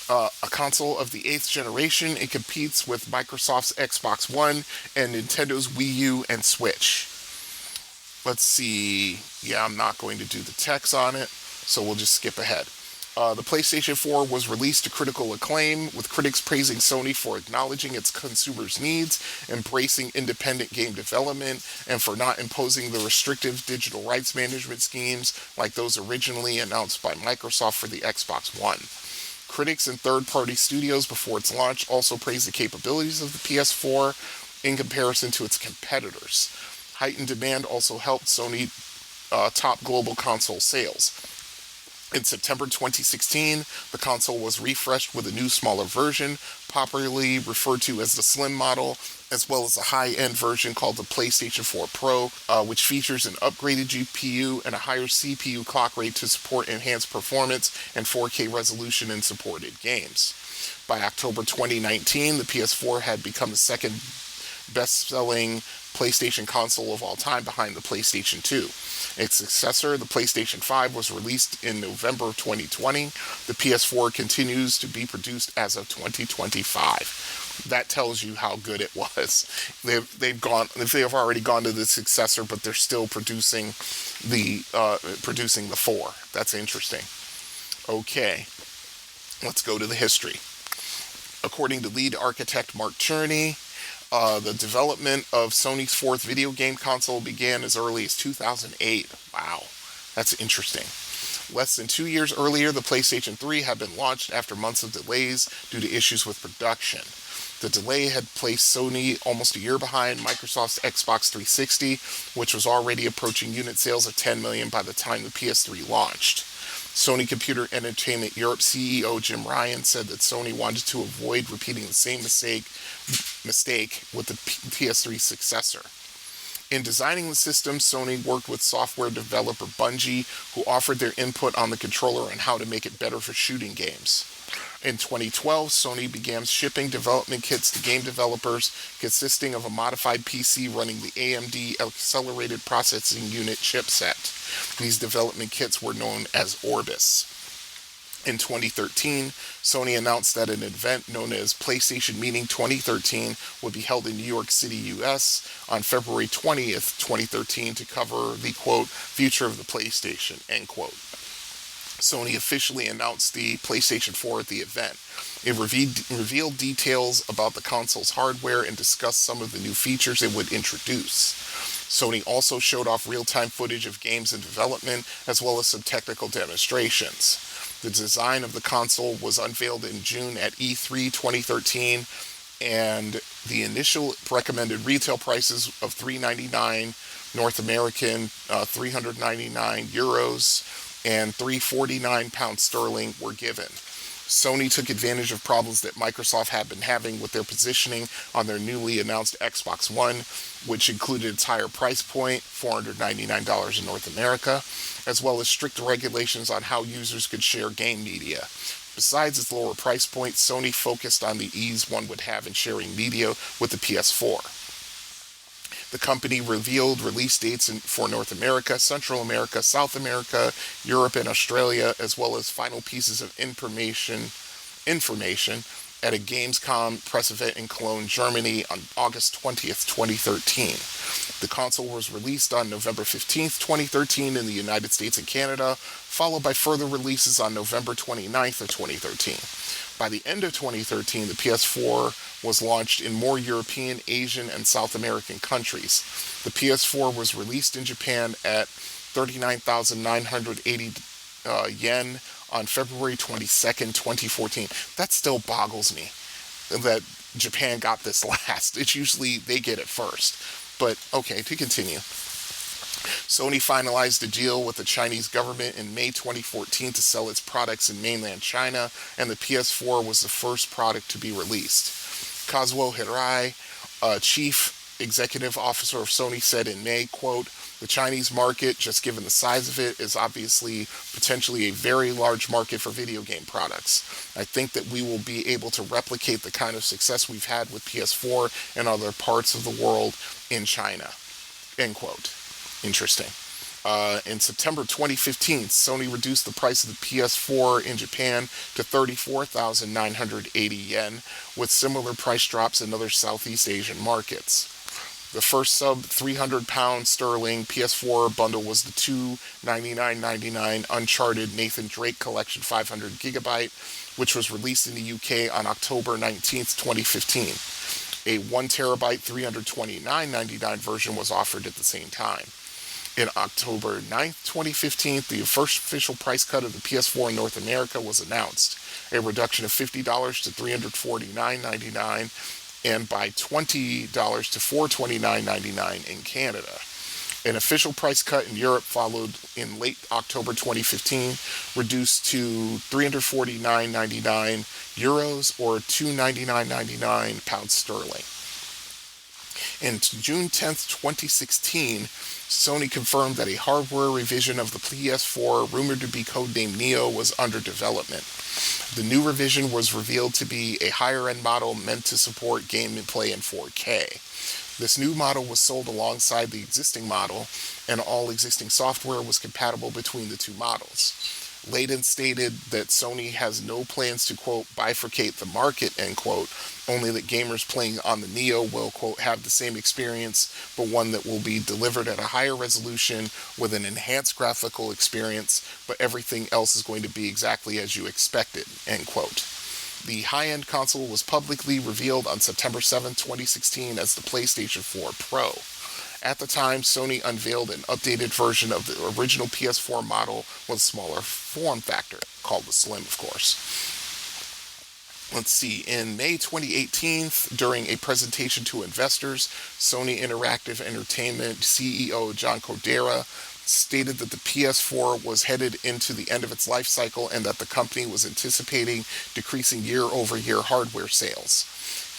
A console of the 8th generation, it competes with Microsoft's Xbox One and Nintendo's Wii U and Switch. Let's see. Yeah, I'm not going to do the text on it, so we'll just skip ahead. The PlayStation 4 was released to critical acclaim, with critics praising Sony for acknowledging its consumers' needs, embracing independent game development, and for not imposing the restrictive digital rights management schemes like those originally announced by Microsoft for the Xbox One. Critics and third-party studios before its launch also praised the capabilities of the PS4 in comparison to its competitors. Heightened demand also helped Sony top global console sales. In September 2016, the console was refreshed with a new, smaller version, popularly referred to as the Slim model, as well as a high-end version called the PlayStation 4 Pro, which features an upgraded GPU and a higher CPU clock rate to support enhanced performance and 4K resolution in supported games. By October 2019, the PS4 had become the second best-selling PlayStation console of all time behind the PlayStation 2. Its successor, the PlayStation 5, was released in November of 2020. The PS4 continues to be produced as of 2025. That tells you how good it was. They've already gone to the successor, but they're still producing the 4. That's interesting. Okay, let's go to the history. According to lead architect Mark Cherney, The development of Sony's fourth video game console began as early as 2008. Wow, that's interesting. Less than 2 years earlier, the PlayStation 3 had been launched after months of delays due to issues with production. The delay had placed Sony almost a year behind Microsoft's Xbox 360, which was already approaching unit sales of 10 million by the time the PS3 launched. Sony Computer Entertainment Europe CEO Jim Ryan said that Sony wanted to avoid repeating the same mistake with the PS3 successor. In designing the system, Sony worked with software developer Bungie, who offered their input on the controller and how to make it better for shooting games. In 2012, Sony began shipping development kits to game developers consisting of a modified PC running the AMD Accelerated Processing Unit chipset. These development kits were known as Orbis. In 2013, Sony announced that an event known as PlayStation Meeting 2013 would be held in New York City, US on February 20th, 2013 to cover the, quote, future of the PlayStation, end quote. Sony officially announced the PlayStation 4 at the event. It revealed details about the console's hardware and discussed some of the new features it would introduce. Sony also showed off real-time footage of games in development, as well as some technical demonstrations. The design of the console was unveiled in June at E3 2013, and the initial recommended retail prices of $399 North American, €399, and £349 were given. Sony took advantage of problems that Microsoft had been having with their positioning on their newly announced Xbox One, which included its higher price point, $499 in North America, as well as strict regulations on how users could share game media. Besides its lower price point, Sony focused on the ease one would have in sharing media with the PS4. The company revealed release dates for North America, Central America, South America, Europe, and Australia, as well as final pieces of information at a Gamescom press event in Cologne, Germany on August 20th, 2013. The console was released on November 15th, 2013 in the United States and Canada, followed by further releases on November 29th of 2013. By the end of 2013, the PS4 was launched in more European, Asian, and South American countries. The PS4 was released in Japan at 39,980 yen on February 22nd, 2014. That still boggles me that Japan got this last. It's usually they get it first. But okay, to continue. Sony finalized a deal with the Chinese government in May 2014 to sell its products in mainland China, and the PS4 was the first product to be released. Kazuo Hirai, chief executive officer of Sony, said in May, quote, "The Chinese market, just given the size of it, is obviously potentially a very large market for video game products. I think that we will be able to replicate the kind of success we've had with PS4 and other parts of the world in China." End quote. Interesting. In September 2015, Sony reduced the price of the PS4 in Japan to 34,980 yen, with similar price drops in other Southeast Asian markets. The first sub £300 PS4 bundle was the $299.99 Uncharted Nathan Drake Collection 500GB, which was released in the UK on October 19th, 2015. A 1TB $329.99 version was offered at the same time. In October 9th, 2015, the first official price cut of the PS4 in North America was announced, a reduction of $50 to $349.99, and by $20 to $429.99 in Canada. An official price cut in Europe followed in late October 2015, reduced to €349.99 or £299.99. In June 10th, 2016, Sony confirmed that a hardware revision of the PS4, rumored to be codenamed Neo, was under development. The new revision was revealed to be a higher-end model meant to support gameplay in 4K. This new model was sold alongside the existing model, and all existing software was compatible between the two models. Layden stated that Sony has no plans to, quote, bifurcate the market, end quote, only that gamers playing on the Neo will, quote, have the same experience, but one that will be delivered at a higher resolution with an enhanced graphical experience, but everything else is going to be exactly as you expected, end quote. The high-end console was publicly revealed on September 7, 2016 as the PlayStation 4 Pro. At the time, Sony unveiled an updated version of the original PS4 model with a smaller form factor, called the Slim, of course. Let's see, in May 2018, during a presentation to investors, Sony Interactive Entertainment CEO John Codera stated that the PS4 was headed into the end of its life cycle and that the company was anticipating decreasing year-over-year hardware sales.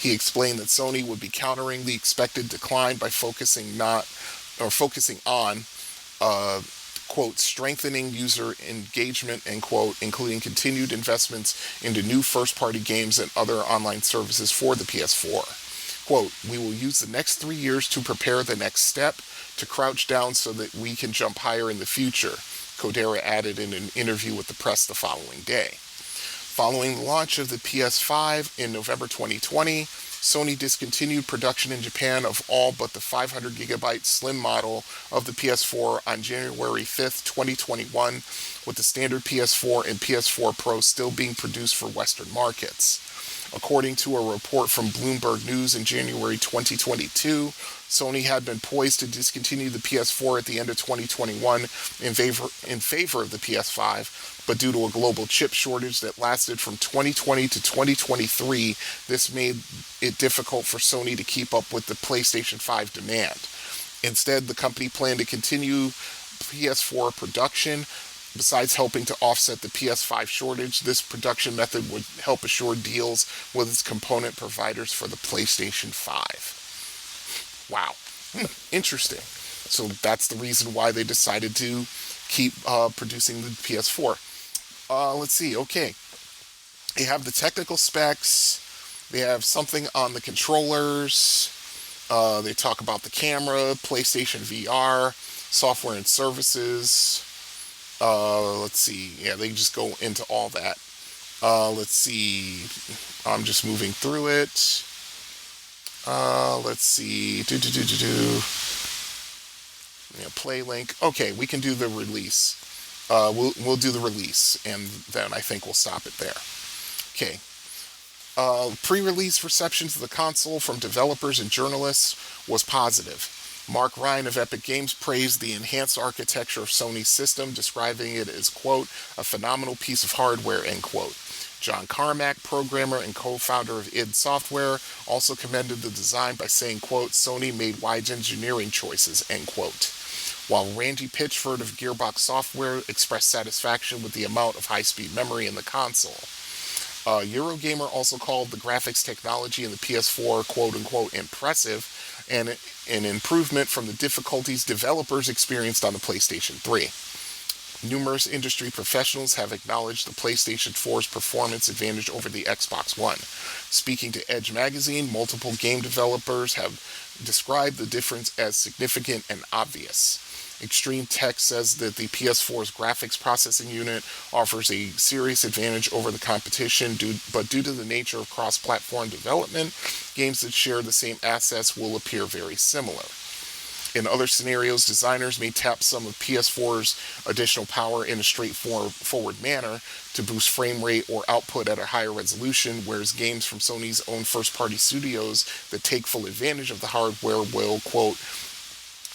He explained that Sony would be countering the expected decline by focusing on quote, strengthening user engagement, end quote, including continued investments into new first-party games and other online services for the PS4. Quote, we will use the next 3 years to prepare the next step, to crouch down so that we can jump higher in the future, Codera added in an interview with the press the following day. Following the launch of the PS5 in November 2020, Sony discontinued production in Japan of all but the 500GB slim model of the PS4 on January 5th, 2021, with the standard PS4 and PS4 Pro still being produced for Western markets. According to a report from Bloomberg News in January 2022, Sony had been poised to discontinue the PS4 at the end of 2021 in favor of the PS5, but due to a global chip shortage that lasted from 2020 to 2023, this made it difficult for Sony to keep up with the PlayStation 5 demand. Instead, the company planned to continue PS4 production. Besides helping to offset the PS5 shortage, this production method would help assure deals with its component providers for the PlayStation 5. Wow. Interesting. So that's the reason why they decided to keep producing the PS4. Let's see. Okay. They have the technical specs. They have something on the controllers. They talk about the camera, PlayStation VR, software and services. Let's see. Yeah, they just go into all that. Let's see. I'm just moving through it. Let's see. Play link. Okay, we can do the release. We'll do the release, and then I think we'll stop it there. Okay. Pre-release reception to the console from developers and journalists was positive. Mark Ryan of Epic Games praised the enhanced architecture of Sony's system, describing it as, quote, a phenomenal piece of hardware, end quote. John Carmack, programmer and co-founder of id Software, also commended the design by saying, quote, Sony made wise engineering choices, end quote. While Randy Pitchford of Gearbox Software expressed satisfaction with the amount of high-speed memory in the console. Eurogamer also called the graphics technology in the PS4, quote-unquote, impressive, and an improvement from the difficulties developers experienced on the PlayStation 3. Numerous industry professionals have acknowledged the PlayStation 4's performance advantage over the Xbox One. Speaking to Edge magazine, multiple game developers have described the difference as significant and obvious. Extreme Tech says that the PS4's graphics processing unit offers a serious advantage over the competition, but due to the nature of cross-platform development, games that share the same assets will appear very similar. In other scenarios, designers may tap some of PS4's additional power in a straightforward manner to boost frame rate or output at a higher resolution, whereas games from Sony's own first-party studios that take full advantage of the hardware will, quote,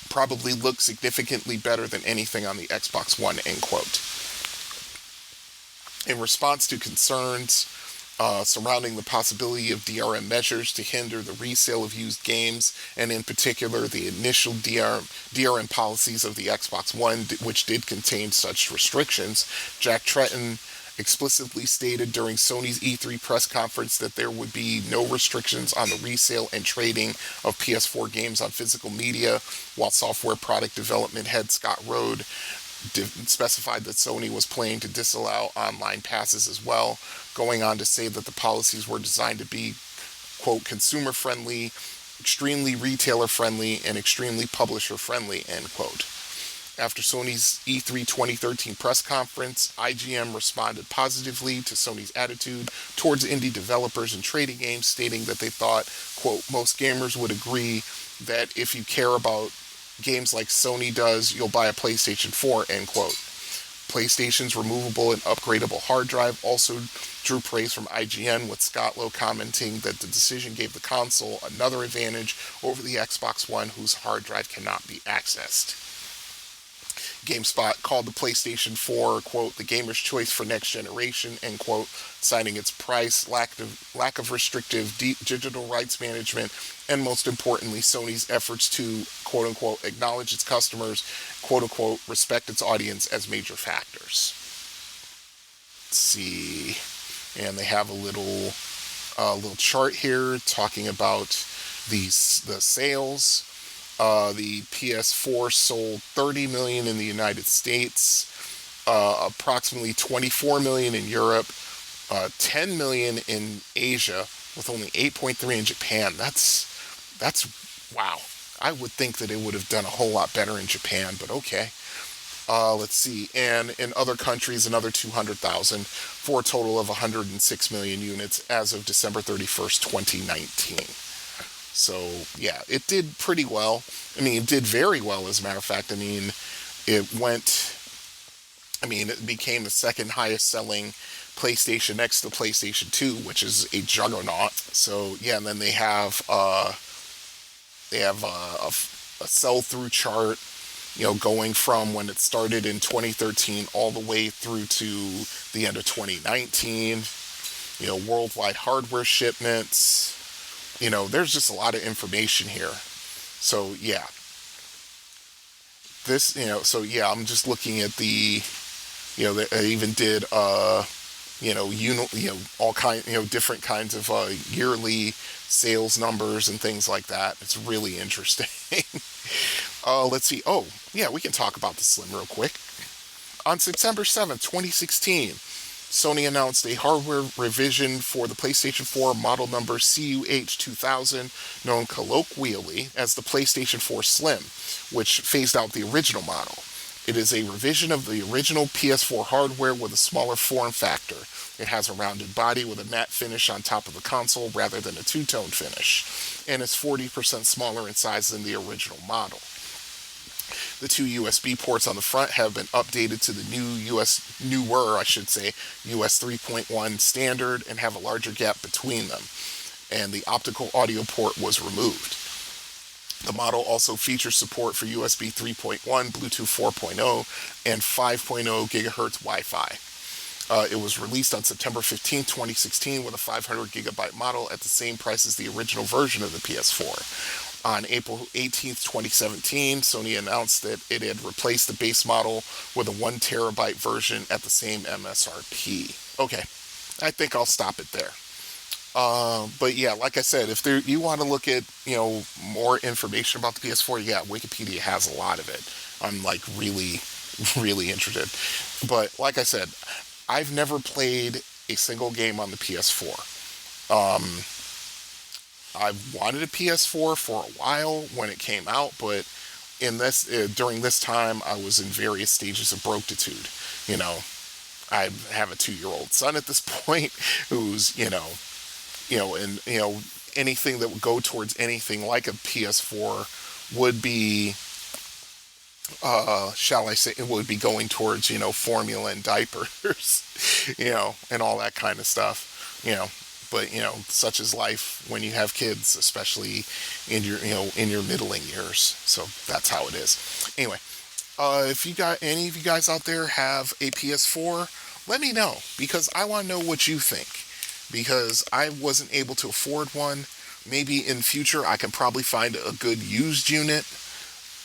probably look significantly better than anything on the Xbox One, end quote. In response to concerns surrounding the possibility of DRM measures to hinder the resale of used games, and in particular the initial DRM policies of the Xbox One, which did contain such restrictions, Jack Tretton explicitly stated during Sony's E3 press conference that there would be no restrictions on the resale and trading of PS4 games on physical media, while software product development head Scott Rode specified that Sony was planning to disallow online passes as well, going on to say that the policies were designed to be, quote, consumer-friendly, extremely retailer-friendly, and extremely publisher-friendly, end quote. After Sony's E3 2013 press conference, IGN responded positively to Sony's attitude towards indie developers and trading games, stating that they thought, quote, most gamers would agree that if you care about games like Sony does, you'll buy a PlayStation 4, end quote. PlayStation's removable and upgradable hard drive also drew praise from IGN, with Scott Lowe commenting that the decision gave the console another advantage over the Xbox One, whose hard drive cannot be accessed. GameSpot called the PlayStation 4, quote, the gamer's choice for next generation, end quote, citing its price, lack of restrictive digital rights management, and most importantly, Sony's efforts to, quote unquote, acknowledge its customers, quote unquote, respect its audience as major factors. Let's see. And they have a little chart here talking about the sales. The PS4 sold 30 million in the United States, approximately 24 million in Europe, 10 million in Asia, with only 8.3 in Japan. That's wow. I would think that it would have done a whole lot better in Japan, but okay. Let's see. And in other countries, another 200,000, for a total of 106 million units as of December 31st, 2019. So, yeah, it did pretty well. I mean, it did very well, as a matter of fact. I mean, it became the second highest selling PlayStation next to PlayStation 2, which is a juggernaut. So, yeah, and then they have a sell-through chart, going from when it started in 2013 all the way through to the end of 2019. Worldwide hardware shipments. There's just a lot of information here. So, yeah. I'm just looking at the, they even did, all different kinds of yearly sales numbers and things like that. It's really interesting. Let's see. Oh, yeah, we can talk about the Slim real quick. On September 7th, 2016, Sony announced a hardware revision for the PlayStation 4 model number CUH2000, known colloquially as the PlayStation 4 Slim, which phased out the original model. It is a revision of the original PS4 hardware with a smaller form factor. It has a rounded body with a matte finish on top of the console rather than a two-tone finish, and is 40% smaller in size than the original model. The two USB ports on the front have been updated to the newer US 3.1 standard and have a larger gap between them, and the optical audio port was removed. The model also features support for USB 3.1, Bluetooth 4.0, and 5.0 gigahertz Wi-Fi. It was released on September 15, 2016 with a 500 gigabyte model at the same price as the original version of the PS4. On April 18, 2017, Sony announced that it had replaced the base model with a 1 terabyte version at the same MSRP. Okay, I think I'll stop it there. But yeah, like I said, if you want to look at, more information about the PS4, yeah, Wikipedia has a lot of it. I'm really, really interested. But like I said, I've never played a single game on the PS4. I wanted a PS4 for a while when it came out, but during this time, I was in various stages of broke-titude. I have a 2-year-old son at this point who's, anything that would go towards anything like a PS4 would be, it would be going towards, formula and diapers, and all that kind of stuff, But, such is life when you have kids, especially in your middling years. So that's how it is. Anyway, if any of you guys out there have a PS4, let me know, because I want to know what you think. Because I wasn't able to afford one. Maybe in future I can probably find a good used unit,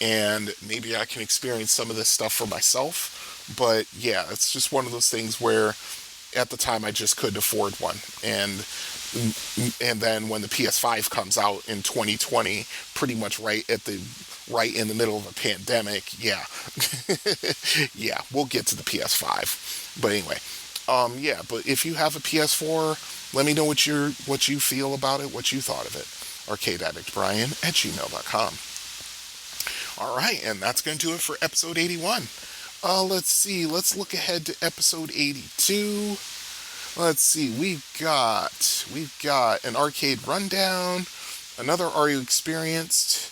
and maybe I can experience some of this stuff for myself. But yeah, it's just one of those things where at the time I just couldn't afford one. And then when the PS5 comes out in 2020, pretty much right in the middle of a pandemic, yeah. Yeah, we'll get to the PS5. But anyway, but if you have a PS4, let me know what you feel about it, what you thought of it. arcadeaddictbrian@gmail.com. All right, and that's going to do it for episode 81. Let's see. Let's look ahead to episode 82. Let's see. We've got an arcade rundown, another Are You Experienced,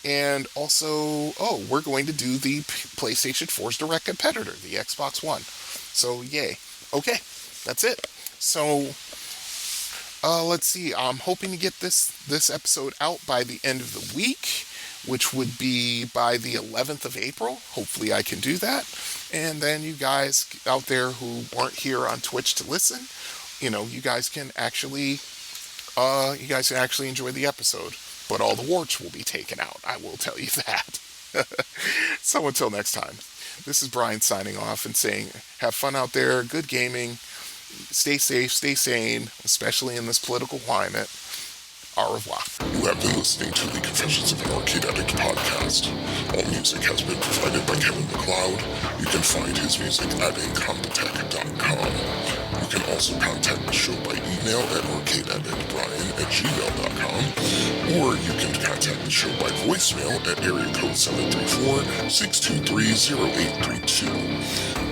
And also, we're going to do the PlayStation 4's direct competitor, the Xbox One. So, yay. Okay, that's it. So, let's see. I'm hoping to get this episode out by the end of the week, which would be by the 11th of April. Hopefully I can do that. And then you guys out there who weren't here on Twitch to listen, you guys can actually enjoy the episode. But all the warts will be taken out. I will tell you that. So until next time, this is Brian signing off and saying, have fun out there, good gaming, stay safe, stay sane, especially in this political climate. Au revoir. You have been listening to the Confessions of an Arcade Addict podcast. All music has been provided by Kevin MacLeod. You can find his music at incompetech.com. You can also contact the show by email at arcadeaddictbrian@gmail.com, or you can contact the show by voicemail at area code 734-623-0832.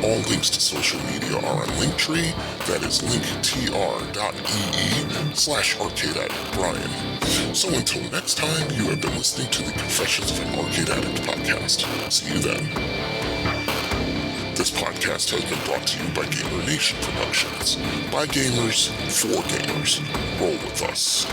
All links to social media are on Linktree. That is linktr.ee/arcadeaddictbrian. So until next time, you have been listening to the Confessions of an Arcade Addict podcast. See you then. This podcast has been brought to you by Gamer Nation Productions. By gamers, for gamers. Roll with us.